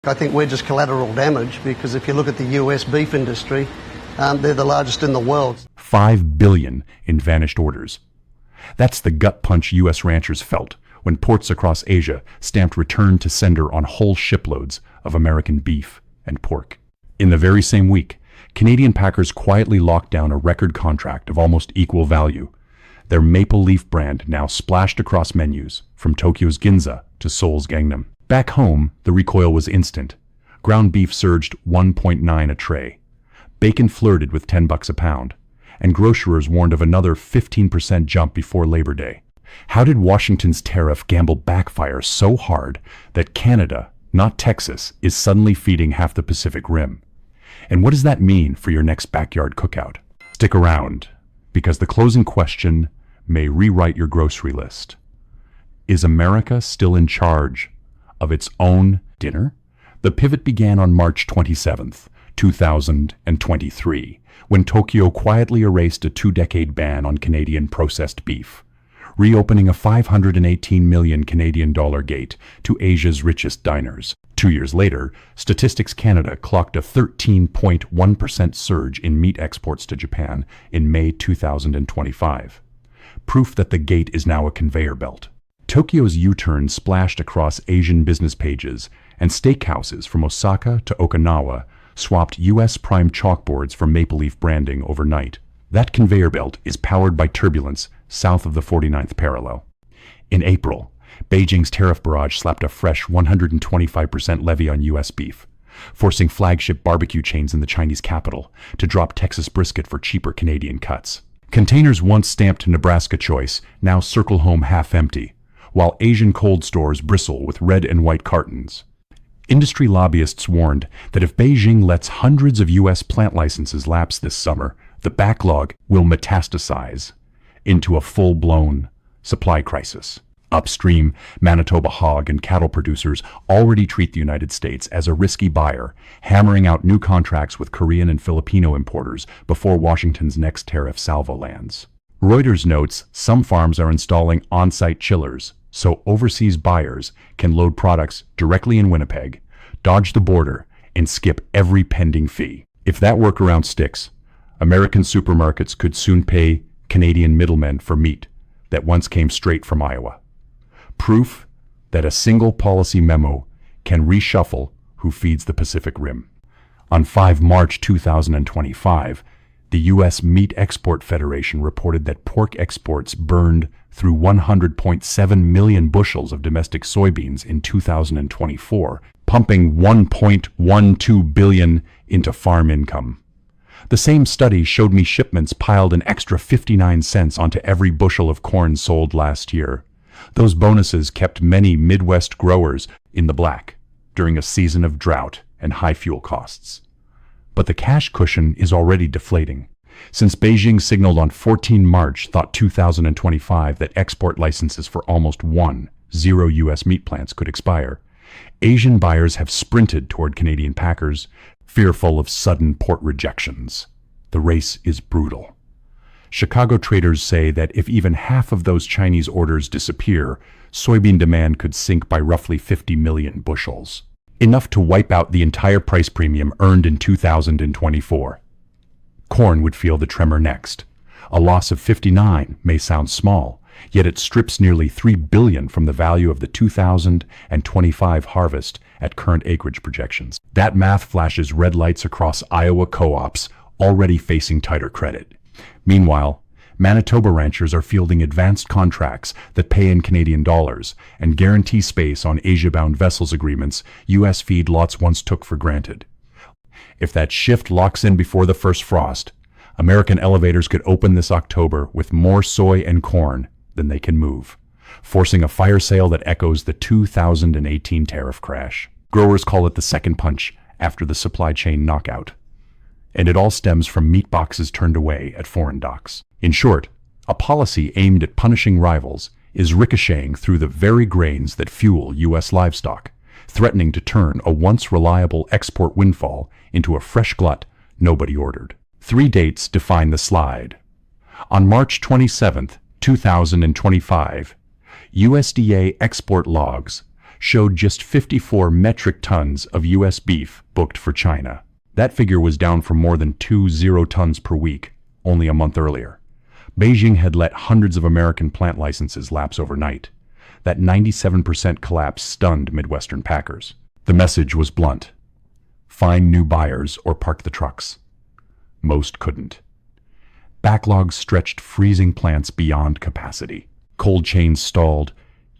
I think we're just collateral damage because if you look at the US beef industry, they're the largest in the world. $5 billion in vanished orders. That's the gut punch U.S. ranchers felt when ports across Asia stamped return to sender on whole shiploads of American beef and pork. In the very same week, Canadian packers quietly locked down a record contract of almost equal value. Their Maple Leaf brand now splashed across menus, from Tokyo's Ginza to Seoul's Gangnam. Back home, the recoil was instant. Ground beef surged 1.9 a tray. Bacon flirted with $10 a pound. And grocerers warned of another 15% jump before Labor Day. How did Washington's tariff gamble backfire so hard that Canada, not Texas, is suddenly feeding half the Pacific Rim? And what does that mean for your next backyard cookout? Stick around, because the closing question may rewrite your grocery list. Is America still in charge of its own dinner? The pivot began on March 27th, 2023, when Tokyo quietly erased a 2-decade ban on Canadian processed beef, reopening a $518 million Canadian dollar gate to Asia's richest diners. 2 years later, Statistics Canada clocked a 13.1% surge in meat exports to Japan in May 2025. Proof that the gate is now a conveyor belt. Tokyo's U-turn splashed across Asian business pages, and steakhouses from Osaka to Okinawa swapped U.S. prime chalkboards for Maple Leaf branding overnight. That conveyor belt is powered by turbulence south of the 49th parallel. In April, Beijing's tariff barrage slapped a fresh 125% levy on U.S. beef, forcing flagship barbecue chains in the Chinese capital to drop Texas brisket for cheaper Canadian cuts. Containers once stamped Nebraska choice now circle home half empty, while Asian cold stores bristle with red and white cartons. Industry lobbyists warned that if Beijing lets hundreds of U.S. plant licenses lapse this summer, the backlog will metastasize into a full-blown supply crisis. Upstream, Manitoba hog and cattle producers already treat the United States as a risky buyer, hammering out new contracts with Korean and Filipino importers before Washington's next tariff salvo lands. Reuters notes some farms are installing on-site chillers, so overseas buyers can load products directly in Winnipeg, dodge the border, and skip every pending fee. If that workaround sticks, American supermarkets could soon pay Canadian middlemen for meat that once came straight from Iowa. Proof that a single policy memo can reshuffle who feeds the Pacific Rim. On 5 March 2025, the U.S. Meat Export Federation reported that pork exports burned through 100.7 million bushels of domestic soybeans in 2024, pumping $1.12 billion into farm income. The same study showed me shipments piled an extra 59 cents onto every bushel of corn sold last year. Those bonuses kept many Midwest growers in the black during a season of drought and high fuel costs. But the cash cushion is already deflating. Since Beijing signaled on 14 March 2025 that export licenses for almost 0 U.S. meat plants could expire, Asian buyers have sprinted toward Canadian packers, fearful of sudden port rejections. The race is brutal. Chicago traders say that if even half of those Chinese orders disappear, soybean demand could sink by roughly 50 million bushels. Enough to wipe out the entire price premium earned in 2024. Corn would feel the tremor next. A loss of 59 may sound small, yet it strips nearly $3 billion from the value of the 2025 harvest at current acreage projections. That math flashes red lights across Iowa co-ops already facing tighter credit. Meanwhile, Manitoba ranchers are fielding advanced contracts that pay in Canadian dollars and guarantee space on Asia-bound vessels agreements U.S. feedlots once took for granted. If that shift locks in before the first frost, American elevators could open this October with more soy and corn than they can move, forcing a fire sale that echoes the 2018 tariff crash. Growers call it the second punch after the supply chain knockout. And it all stems from meat boxes turned away at foreign docks. In short, a policy aimed at punishing rivals is ricocheting through the very grains that fuel U.S. livestock, threatening to turn a once reliable export windfall into a fresh glut nobody ordered. 3 dates define the slide. On March 27, 2025, USDA export logs showed just 54 metric tons of U.S. beef booked for China. That figure was down from more than 20 tons per week only a month earlier. Beijing had let hundreds of American plant licenses lapse overnight. That 97% collapse stunned Midwestern packers. The message was blunt: find new buyers or park the trucks. Most couldn't. Backlogs stretched freezing plants beyond capacity. Cold chains stalled,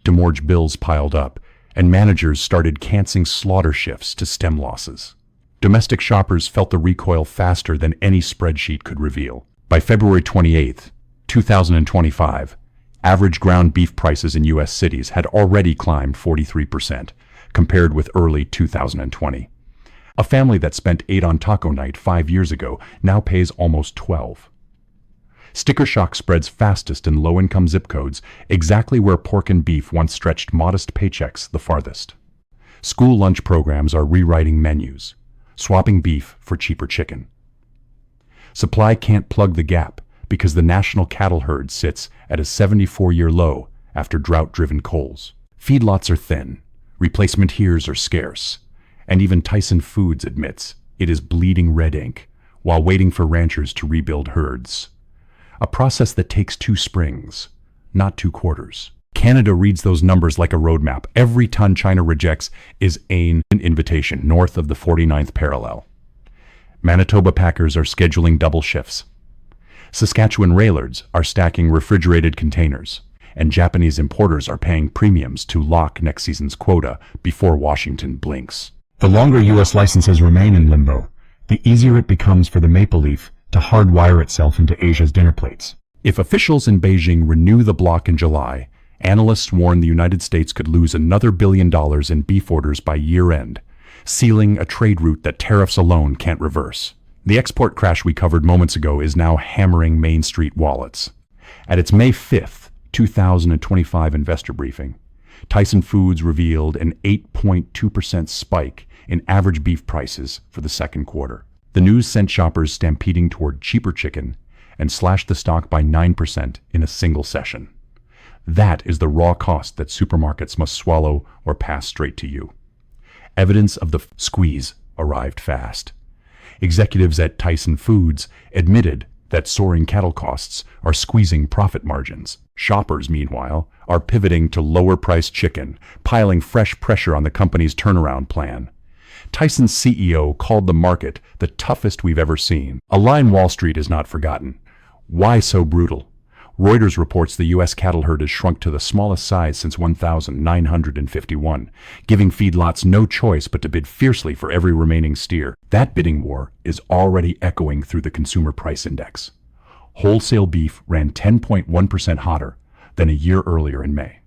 demurrage bills piled up, and managers started canceling slaughter shifts to stem losses. Domestic shoppers felt the recoil faster than any spreadsheet could reveal. By February 28, 2025, average ground beef prices in U.S. cities had already climbed 43%, compared with early 2020. A family that spent $8 on taco night 5 years ago now pays almost $12. Sticker shock spreads fastest in low-income zip codes, exactly where pork and beef once stretched modest paychecks the farthest. School lunch programs are rewriting menus, swapping beef for cheaper chicken. Supply can't plug the gap because the national cattle herd sits at a 74-year low after drought-driven culls. Feedlots are thin, replacement hears are scarce, and even Tyson Foods admits it is bleeding red ink while waiting for ranchers to rebuild herds. A process that takes 2 springs, not 2 quarters. Canada reads those numbers like a roadmap. Every ton China rejects is an invitation north of the 49th parallel. Manitoba packers are scheduling double shifts. Saskatchewan railards are stacking refrigerated containers, and Japanese importers are paying premiums to lock next season's quota before Washington blinks. The longer U.S. licenses remain in limbo, the easier it becomes for the maple leaf to hardwire itself into Asia's dinner plates. If officials in Beijing renew the block in July, analysts warn the United States could lose another $1 billion in beef orders by year-end, sealing a trade route that tariffs alone can't reverse. The export crash we covered moments ago is now hammering Main Street wallets. At its May 5th, 2025 investor briefing, Tyson Foods revealed an 8.2% spike in average beef prices for the second quarter. The news sent shoppers stampeding toward cheaper chicken and slashed the stock by 9% in a single session. That is the raw cost that supermarkets must swallow or pass straight to you. Evidence of the squeeze arrived fast. Executives at Tyson Foods admitted that soaring cattle costs are squeezing profit margins. Shoppers, meanwhile, are pivoting to lower-priced chicken, piling fresh pressure on the company's turnaround plan. Tyson's CEO called the market the toughest we've ever seen. A line Wall Street has not forgotten. Why so brutal? Reuters reports the U.S. cattle herd has shrunk to the smallest size since 1951, giving feedlots no choice but to bid fiercely for every remaining steer. That bidding war is already echoing through the consumer price index. Wholesale beef ran 10.1% hotter than a year earlier in May.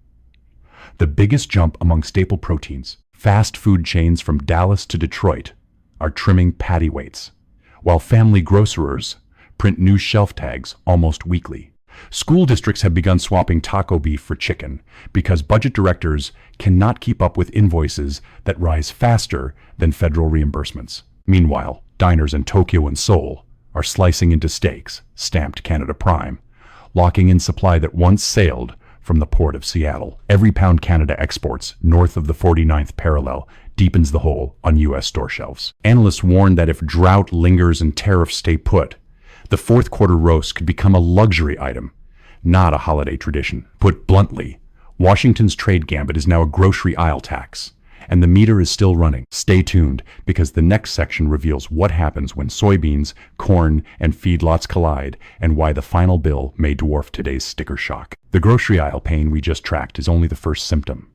The biggest jump among staple proteins, fast food chains from Dallas to Detroit, are trimming patty weights, while family grocerers print new shelf tags almost weekly. School districts have begun swapping taco beef for chicken because budget directors cannot keep up with invoices that rise faster than federal reimbursements. Meanwhile, diners in Tokyo and Seoul are slicing into steaks, stamped Canada Prime, locking in supply that once sailed from the port of Seattle. Every pound Canada exports north of the 49th parallel deepens the hole on U.S. store shelves. Analysts warn that if drought lingers and tariffs stay put, the fourth quarter roast could become a luxury item, not a holiday tradition. Put bluntly, Washington's trade gambit is now a grocery aisle tax, and the meter is still running. Stay tuned, because the next section reveals what happens when soybeans, corn, and feedlots collide, and why the final bill may dwarf today's sticker shock. The grocery aisle pain we just tracked is only the first symptom.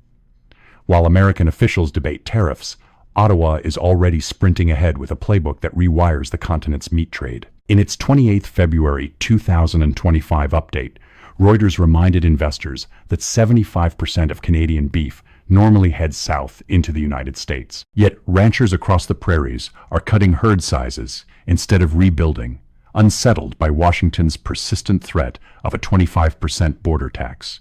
While American officials debate tariffs, Ottawa is already sprinting ahead with a playbook that rewires the continent's meat trade. In its 28th February 2025 update, Reuters reminded investors that 75% of Canadian beef normally heads south into the United States. Yet ranchers across the prairies are cutting herd sizes instead of rebuilding, unsettled by Washington's persistent threat of a 25% border tax.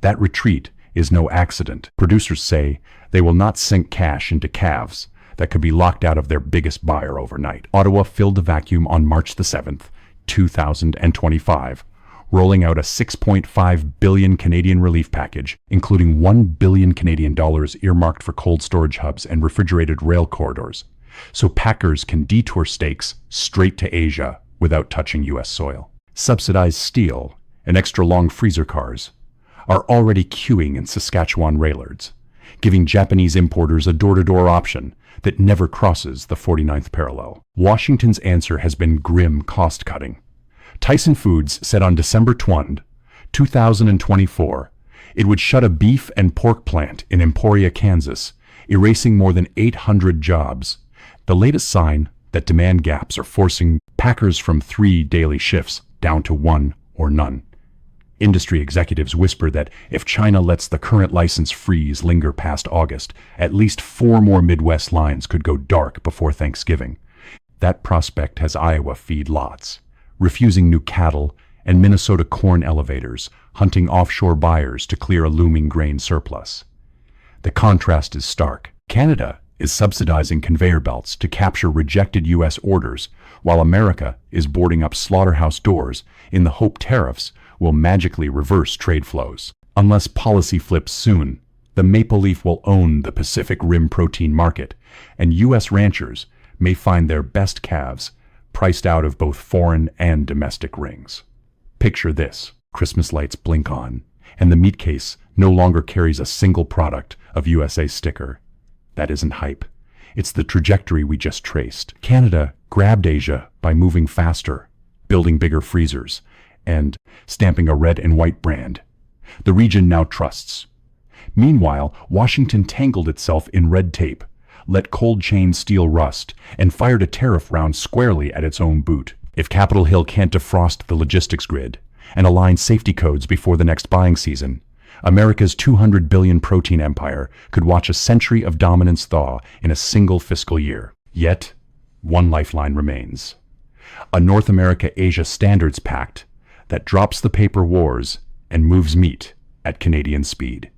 That retreat is no accident. Producers say they will not sink cash into calves that could be locked out of their biggest buyer overnight. Ottawa filled the vacuum on March the 7th, 2025, rolling out a 6.5 billion Canadian relief package, including 1 billion Canadian dollars earmarked for cold storage hubs and refrigerated rail corridors, so packers can detour steaks straight to Asia without touching U.S. soil. Subsidized steel and extra-long freezer cars are already queuing in Saskatchewan railyards, giving Japanese importers a door-to-door option that never crosses the 49th parallel. Washington's answer has been grim cost-cutting. Tyson Foods said on December 20, 2024, it would shut a beef and pork plant in Emporia, Kansas, erasing more than 800 jobs. The latest sign that demand gaps are forcing packers from 3 daily shifts down to 1 or none. Industry executives whisper that if China lets the current license freeze linger past August, at least 4 more Midwest lines could go dark before Thanksgiving. That prospect has Iowa feedlots, refusing new cattle, and Minnesota corn elevators, hunting offshore buyers to clear a looming grain surplus. The contrast is stark. Canada is subsidizing conveyor belts to capture rejected U.S. orders, while America is boarding up slaughterhouse doors in the hope tariffs will magically reverse trade flows. Unless policy flips soon, the maple leaf will own the Pacific Rim protein market, and U.S. ranchers may find their best calves priced out of both foreign and domestic rings. Picture this: Christmas lights blink on, and the meat case no longer carries a single product of USA sticker. That isn't hype. It's the trajectory we just traced. Canada grabbed Asia by moving faster, building bigger freezers, and stamping a red and white brand. The region now trusts. Meanwhile, Washington tangled itself in red tape, let cold chain steel rust, and fired a tariff round squarely at its own boot. If Capitol Hill can't defrost the logistics grid and align safety codes before the next buying season, America's 200 billion protein empire could watch a century of dominance thaw in a single fiscal year. Yet, one lifeline remains: a North America-Asia Standards Pact that drops the paper wars and moves meat at Canadian speed.